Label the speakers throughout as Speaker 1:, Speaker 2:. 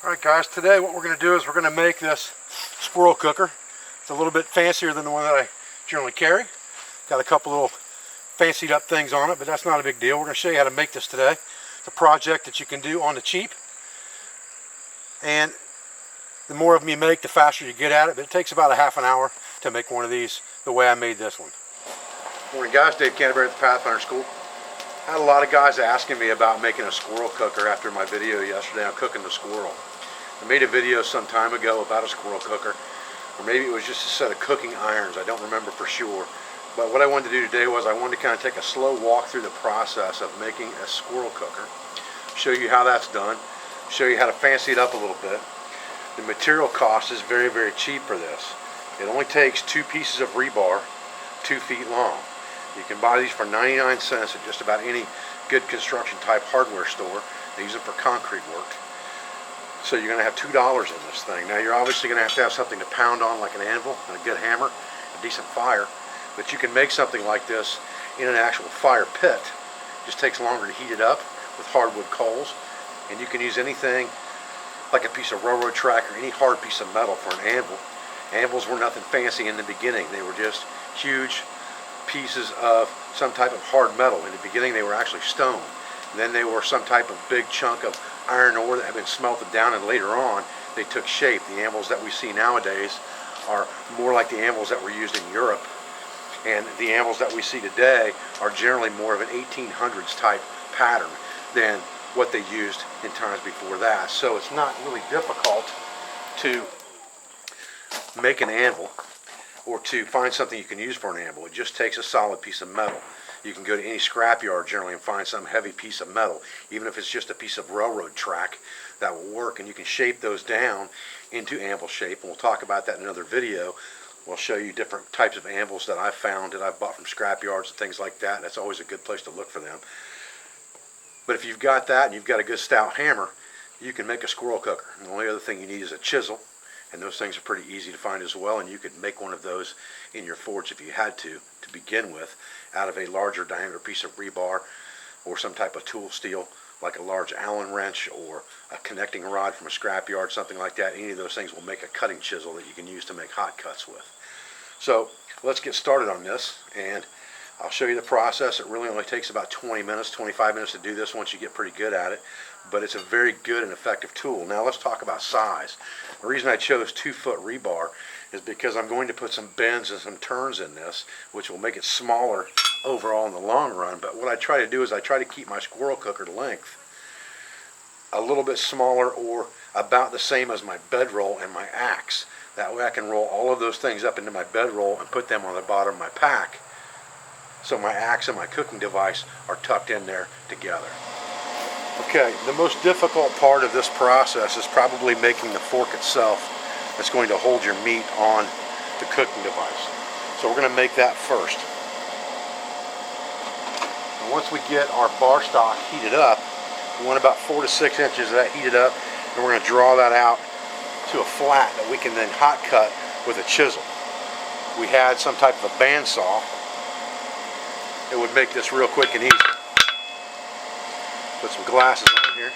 Speaker 1: Alright guys, today what we're going to do is we're going to make this squirrel cooker. It's a little bit fancier than the one that I generally carry. Got a couple little fancied up things on it, but that's not a big deal. We're going to show you how to make this today. It's a project that you can do on the cheap. And the more of them you make, the faster you get at it. But it takes about a half an hour to make one of these the way I made this one. Morning guys, Dave Canterbury at the Pathfinder School. I had a lot of guys asking me about making a squirrel cooker after my video yesterday on cooking the squirrel. I made a video some time ago about a squirrel cooker, or maybe it was just a set of cooking irons, I don't remember for sure. But what I wanted to do today was I wanted to kind of take a slow walk through the process of making a squirrel cooker, show you how that's done, show you how to fancy it up a little bit. The material cost is very, very cheap for this. It only takes 2 pieces of rebar, 2 feet long. You can buy these for 99 cents at just about any good construction type hardware store. They use them for concrete work. So you're going to have $2 in this thing. Now you're obviously going to have something to pound on, like an anvil and a good hammer, a decent fire. But you can make something like this in an actual fire pit. It just takes longer to heat it up with hardwood coals. And you can use anything like a piece of railroad track or any hard piece of metal for an anvil. Anvils were nothing fancy in the beginning. They were just huge pieces of some type of hard metal. In the beginning they were actually stone. And then they were some type of big chunk of iron ore that had been smelted down, and later on they took shape. The anvils that we see nowadays are more like the anvils that were used in Europe, and the anvils that we see today are generally more of an 1800s type pattern than what they used in times before that. So it's not really difficult to make an anvil or to find something you can use for an anvil. It just takes a solid piece of metal. You can go to any scrapyard generally and find some heavy piece of metal, even if it's just a piece of railroad track, that will work, and you can shape those down into anvil shape, and we'll talk about that in another video. We'll show you different types of anvils that I've found that I've bought from scrapyards and things like that. That's always a good place to look for them. But if you've got that and you've got a good stout hammer, you can make a squirrel cooker. And the only other thing you need is a chisel, and those things are pretty easy to find as well, and you could make one of those in your forge if you had to begin with, out of a larger diameter piece of rebar or some type of tool steel like a large Allen wrench or a connecting rod from a scrapyard, something like that. Any of those things will make a cutting chisel that you can use to make hot cuts with. So let's get started on this, and I'll show you the process. It really only takes about 20 minutes, 25 minutes to do this once you get pretty good at it, but it's a very good and effective tool. Now let's talk about size. The reason I chose 2-foot rebar is because I'm going to put some bends and some turns in this, which will make it smaller overall in the long run. But what I try to do is I try to keep my squirrel cooker length a little bit smaller, or about the same as my bedroll and my axe. That way I can roll all of those things up into my bedroll and put them on the bottom of my pack, so my axe and my cooking device are tucked in there together. Okay, the most difficult part of this process is probably making the fork itself that's going to hold your meat on the cooking device. So we're going to make that first. And once we get our bar stock heated up, we want about 4 to 6 inches of that heated up, and we're going to draw that out to a flat that we can then hot cut with a chisel. If we had some type of a bandsaw, it would make this real quick and easy. Put some glasses on here.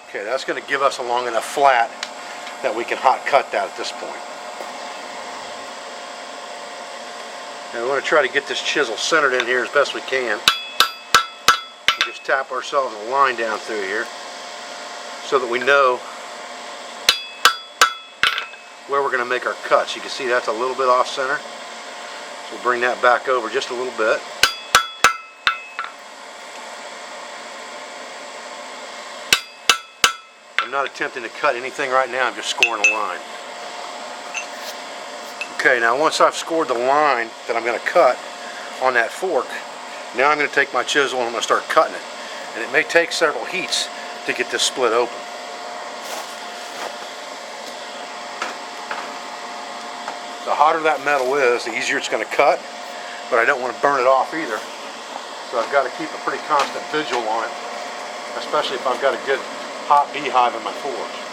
Speaker 1: Okay, that's going to give us a long enough flat that we can hot cut that at this point. Now we want to try to get this chisel centered in here as best we can. We just tap ourselves a line down through here so that we know where we're going to make our cuts. You can see that's a little bit off center. So we'll bring that back over just a little bit. I'm not attempting to cut anything right now, I'm just scoring a line. Okay, now once I've scored the line that I'm going to cut on that fork, now I'm going to take my chisel and I'm going to start cutting it. And it may take several heats to get this split open. The hotter that metal is, the easier it's going to cut, but I don't want to burn it off either. So I've got to keep a pretty constant vigil on it, especially if I've got a good hot beehive in my forge.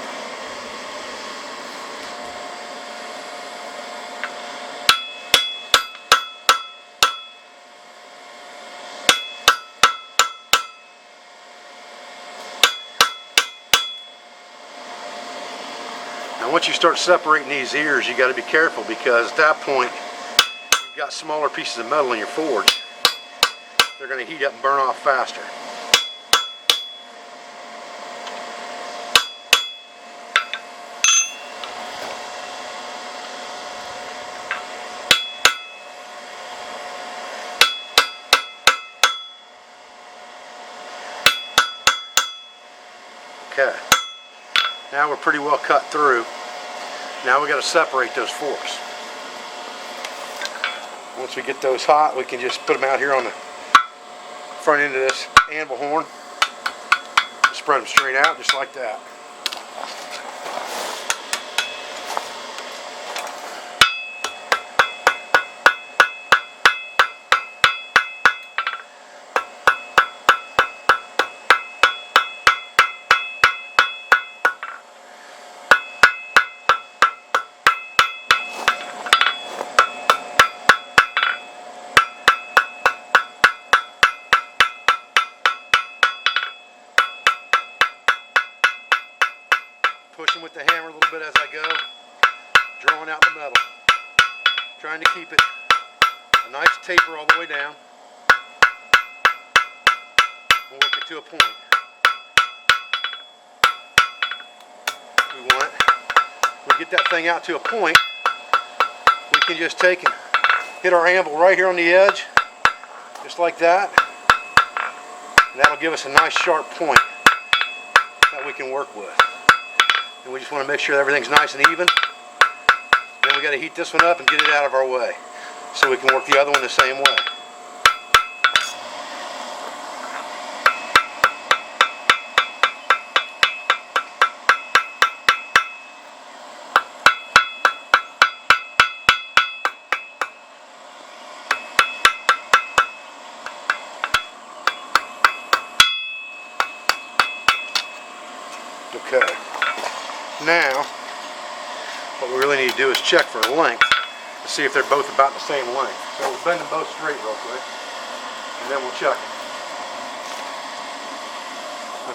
Speaker 1: Now once you start separating these ears, you got to be careful, because at that point you've got smaller pieces of metal in your forge. They're going to heat up and burn off faster. Okay, now we're pretty well cut through. Now we got to separate those forks. Once we get those hot, we can just put them out here on the front end of this anvil horn. Spread them straight out just like that. Pushing with the hammer a little bit as I go, drawing out the metal, trying to keep it a nice taper all the way down, and work it to a point. We get that thing out to a point, we can just take and hit our anvil right here on the edge, just like that, and that'll give us a nice sharp point that we can work with. And we just want to make sure everything's nice and even. Then we got to heat this one up and get it out of our way, so we can work the other one the same way. Okay. Now, what we really need to do is check for length to see if they're both about the same length. So we'll bend them both straight real quick, and then we'll check it.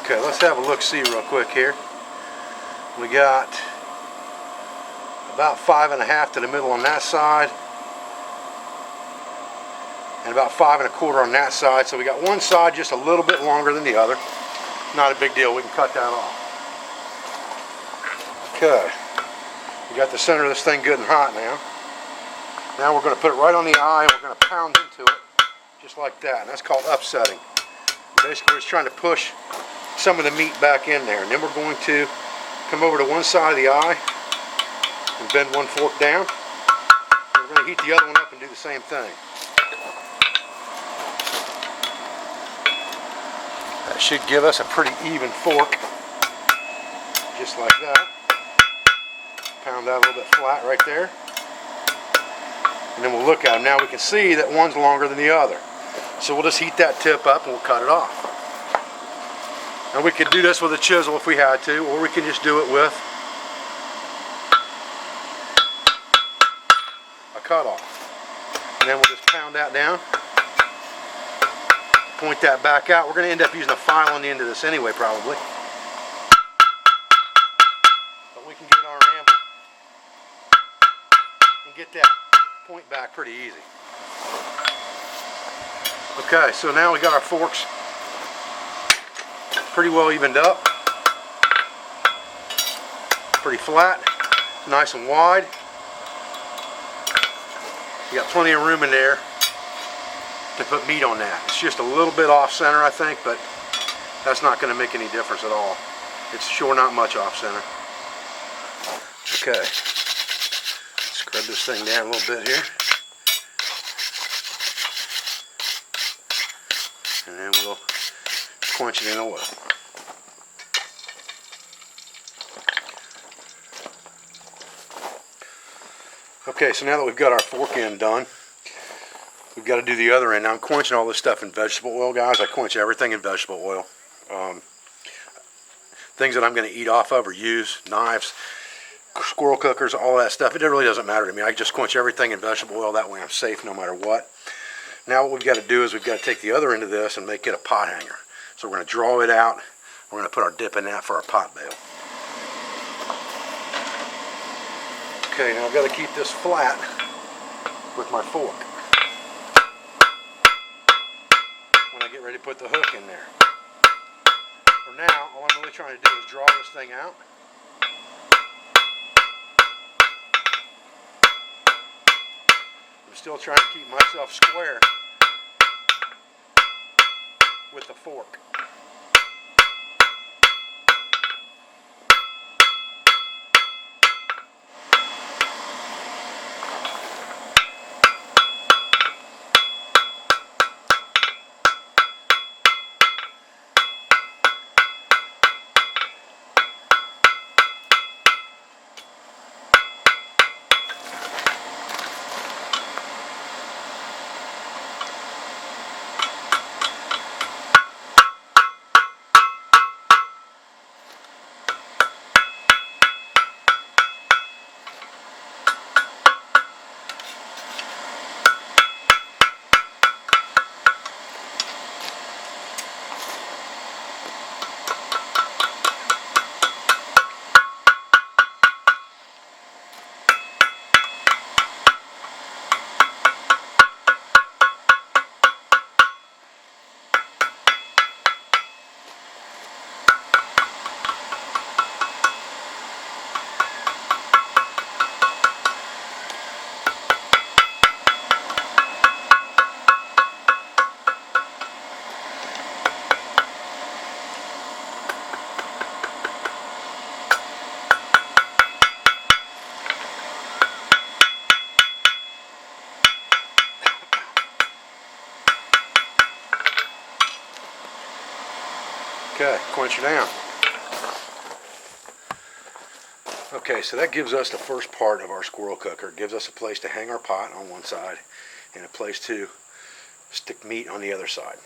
Speaker 1: Okay, let's have a look-see real quick here. We got about 5.5 to the middle on that side, and about 5 1/4 on that side. So we got one side just a little bit longer than the other. Not a big deal, we can cut that off. Okay, we got the center of this thing good and hot now. Now we're going to put it right on the eye, and we're going to pound into it just like that. And that's called upsetting. Basically, we're just trying to push some of the meat back in there. And then we're going to come over to one side of the eye and bend one fork down. And we're going to heat the other one up and do the same thing. That should give us a pretty even fork, just like that. Pound that a little bit flat right there. And then we'll look at them. Now we can see that one's longer than the other. So we'll just heat that tip up and we'll cut it off. Now we could do this with a chisel if we had to, or we can just do it with a cutoff. And then we'll just pound that down. Point that back out. We're going to end up using a file on the end of this anyway, probably. But we can get our anvil and get that point back pretty easy. Okay, so now we got our forks pretty well evened up. Pretty flat, nice and wide. You got plenty of room in there to put meat on that. It's just a little bit off center, I think, but that's not going to make any difference at all. It's sure not much off center. Okay. Rub this thing down a little bit here. And then we'll quench it in oil. Okay, so now that we've got our fork end done, we've got to do the other end. Now I'm quenching all this stuff in vegetable oil, guys. I quench everything in vegetable oil. Things that I'm going to eat off of or use, knives, squirrel cookers, all that stuff. It really doesn't matter to me. I just quench everything in vegetable oil. That way I'm safe no matter what. Now what we've got to do is we've got to take the other end of this and make it a pot hanger. So we're going to draw it out. We're going to put our dip in that for our pot bail. Okay, now I've got to keep this flat with my fork when I get ready to put the hook in there. For now, all I'm really trying to do is draw this thing out. I'm still trying to keep myself square with the fork. Okay, quench it down. Okay, so that gives us the first part of our squirrel cooker. It gives us a place to hang our pot on one side and a place to stick meat on the other side.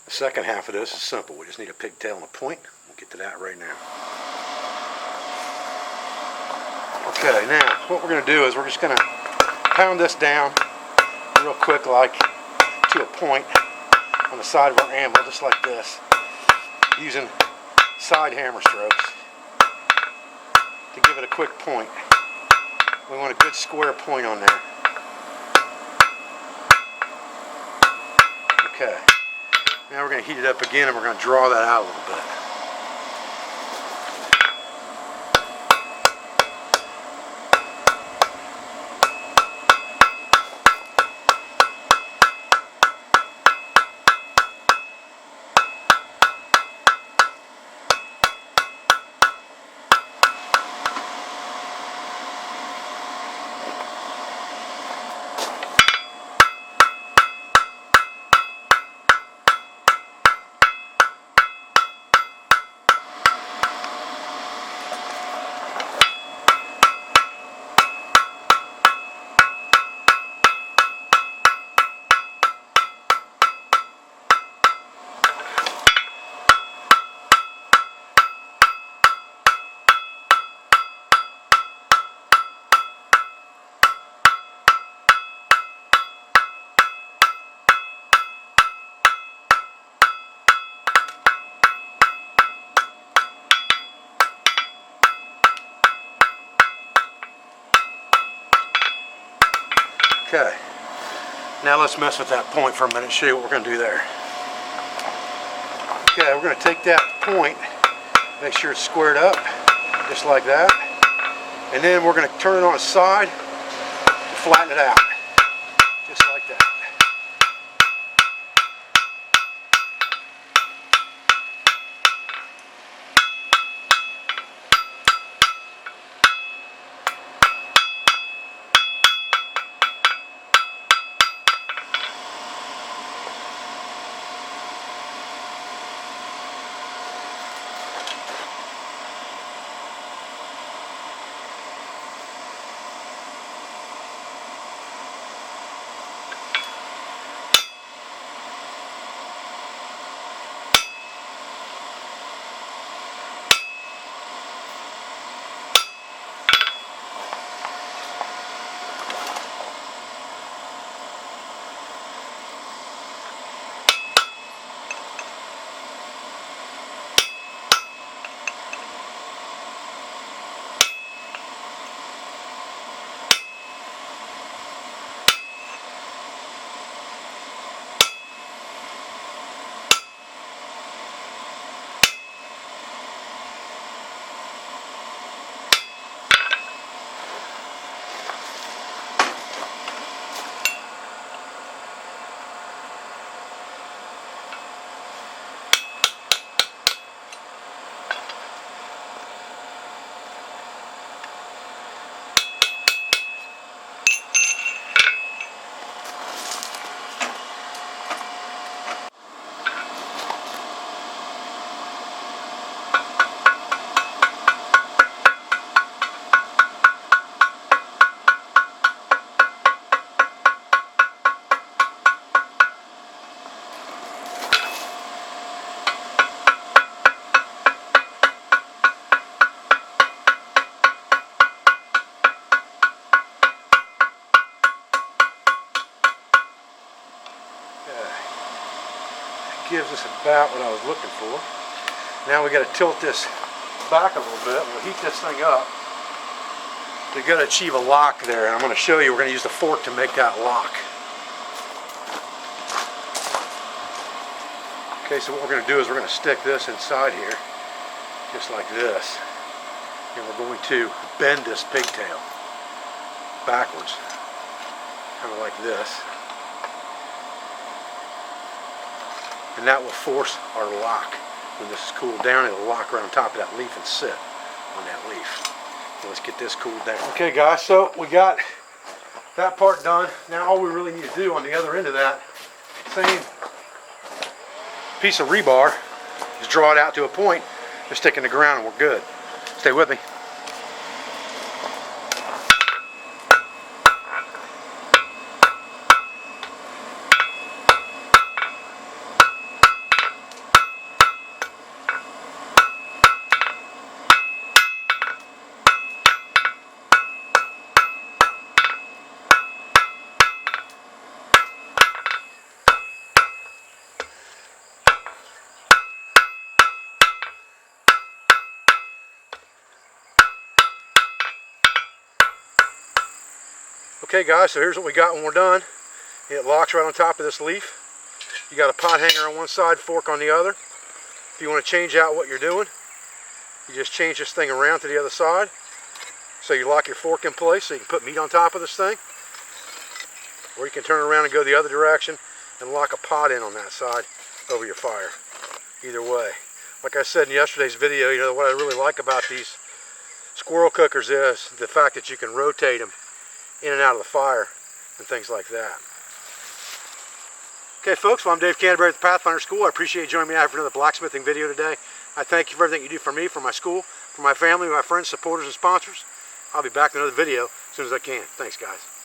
Speaker 1: The second half of this is simple. We just need a pigtail and a point. We'll get to that right now. Okay, now what we're going to do is we're just going to pound this down real quick, like to a point on the side of our anvil, just like this, using side hammer strokes to give it a quick point. We want a good square point on there. Okay, now we're going to heat it up again and we're going to draw that out a little bit. Okay, now let's mess with that point for a minute and show you what we're going to do there. Okay, we're going to take that point, make sure it's squared up, just like that, and then we're going to turn it on its side and flatten it out, just like that. gives us about what I was looking for. Now we got to tilt this back a little bit. We'll heat this thing up. We got to achieve a lock there, and I'm going to show you. We're going to use the fork to make that lock. Okay, so what we're going to do is we're going to stick this inside here, just like this, and we're going to bend this pigtail backwards, kind of like this, and that will force our lock. When this is cooled down, it'll lock right on top of that leaf and sit on that leaf. So let's get this cooled down. Okay guys, so we got that part done. Now all we really need to do on the other end of that same piece of rebar is draw it out to a point, just stick in the ground, and we're good. Stay with me. Okay guys, so here's what we got when we're done. It locks right on top of this leaf. You got a pot hanger on one side, fork on the other. If you want to change out what you're doing, you just change this thing around to the other side. So you lock your fork in place so you can put meat on top of this thing. Or you can turn it around and go the other direction and lock a pot in on that side over your fire. Either way. Like I said in yesterday's video, you know, what I really like about these squirrel cookers is the fact that you can rotate them in and out of the fire and things like that. Okay folks, well I'm Dave Canterbury at the Pathfinder School. I appreciate you joining me out for another blacksmithing video today. I thank you for everything you do for me, for my school, for my family, my friends, supporters, and sponsors. I'll be back with another video as soon as I can. Thanks guys.